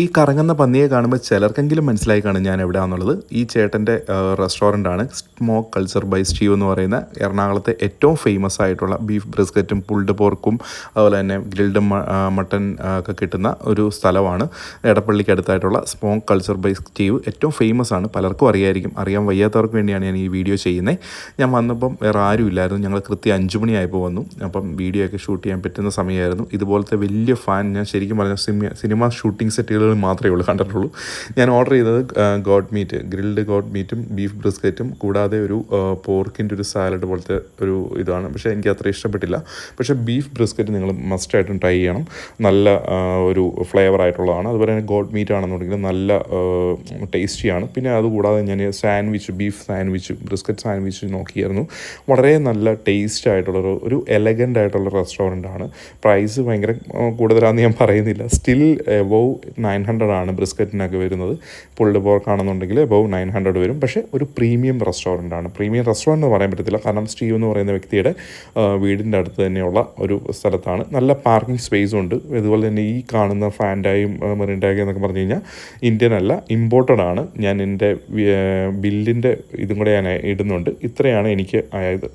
ഈ കറങ്ങുന്ന പന്നിയെ കാണുമ്പോൾ ചിലർക്കെങ്കിലും മനസ്സിലായി കാണും ഞാൻ എവിടെയാണെന്നുള്ളത്. ഈ ചേട്ടൻ്റെ റെസ്റ്റോറൻ്റാണ് സ്മോക്ക് കൾച്ചർ ബൈ സ്റ്റീവ് എന്ന് പറയുന്ന എറണാകുളത്തെ ഏറ്റവും ഫേമസ് ആയിട്ടുള്ള ബീഫ് ബ്രിസ്ക്കറ്റും പുൾഡ് പോർക്കും അതുപോലെ തന്നെ ഗ്രിൽഡ് മട്ടൻ ഒക്കെ കിട്ടുന്ന ഒരു സ്ഥലമാണ്. എടപ്പള്ളിക്ക് അടുത്തായിട്ടുള്ള സ്മോക്ക് കൾച്ചർ ബൈ സ്റ്റീവ് ഏറ്റവും ഫേമസ് ആണ്. പലർക്കും അറിയായിരിക്കും. അറിയാൻ വയ്യാത്തവർക്ക് വേണ്ടിയാണ് ഞാൻ ഈ വീഡിയോ ചെയ്യുന്നത്. ഞാൻ വന്നപ്പം വേറെ ആരും ഇല്ലായിരുന്നു. ഞങ്ങൾ കൃത്യം 5 മണിയായപ്പോൾ വന്നു. അപ്പം വീഡിയോ ഒക്കെ ഷൂട്ട് ചെയ്യാൻ പറ്റുന്ന സമയമായിരുന്നു. ഇതുപോലത്തെ വലിയ ഫാൻ ഞാൻ ശരിക്കും പറഞ്ഞാൽ സിനിമ ഷൂട്ടിംഗ് സെറ്റുകൾ മാത്രമേ കണ്ടിട്ടുള്ളൂ. ഞാൻ ഓർഡർ ചെയ്തത് ഗോഡ് മീറ്റ്, ഗ്രിൽഡ് ഗോഡ് മീറ്റും ബീഫ് ബ്രിസ്ക്കറ്റും കൂടാതെ ഒരു പോർക്കിൻ്റെ ഒരു സാലഡ് പോലത്തെ ഒരു ഇതാണ്. പക്ഷേ എനിക്ക് അത്ര ഇഷ്ടപ്പെട്ടില്ല. പക്ഷേ ബീഫ് ബ്രിസ്ക്കറ്റ് നിങ്ങൾ മസ്റ്റായിട്ടും ട്രൈ ചെയ്യണം. നല്ല ഒരു ഫ്ലേവർ ആയിട്ടുള്ളതാണ്. അതുപോലെ തന്നെ ഗോഡ് മീറ്റ് ആണെന്നുണ്ടെങ്കിൽ നല്ല ടേസ്റ്റിയാണ്. പിന്നെ അതുകൂടാതെ ഞാൻ sandwich, beef sandwich, brisket sandwich നോക്കിയായിരുന്നു. വളരെ നല്ല ടേസ്റ്റ് ആയിട്ടുള്ളൊരു ഒരു എലഗൻ്റ് ആയിട്ടുള്ള റെസ്റ്റോറൻ്റാണ്. പ്രൈസ് ഭയങ്കര കൂടുതലാണെന്ന് ഞാൻ പറയുന്നില്ല. സ്റ്റിൽ എബോവ് 900 ആണ് ബ്രിസ്ക്കറ്റിനൊക്കെ വരുന്നത്. പുൾഡ് പോർക്ക് ആണെന്നുണ്ടെങ്കിൽ എബോവ് 900 വരും. പക്ഷേ ഒരു പ്രീമിയം റെസ്റ്റോറൻ്റാണ്. പ്രീമിയം റെസ്റ്റോറൻ്റ് എന്ന് പറയാൻ പറ്റത്തില്ല, കാരണം സ്റ്റീവ് എന്ന് പറയുന്ന വ്യക്തിയുടെ വീടിൻ്റെ അടുത്ത് തന്നെയുള്ള ഒരു സ്ഥലത്താണ്. നല്ല പാർക്കിംഗ് സ്പേസും ഉണ്ട്. അതുപോലെ തന്നെ ഈ കാണുന്ന ഫാൻഡായും മെറിൻഡായും എന്നൊക്കെ പറഞ്ഞു കഴിഞ്ഞാൽ ഇന്ത്യൻ അല്ല, ഇമ്പോർട്ടഡ് ആണ്. ഞാൻ എൻ്റെ ബില്ലിൻ്റെ ഇതും കൂടെ ഞാൻ ഇടുന്നുണ്ട്. ഇത്രയാണ് എനിക്ക് ആയത്.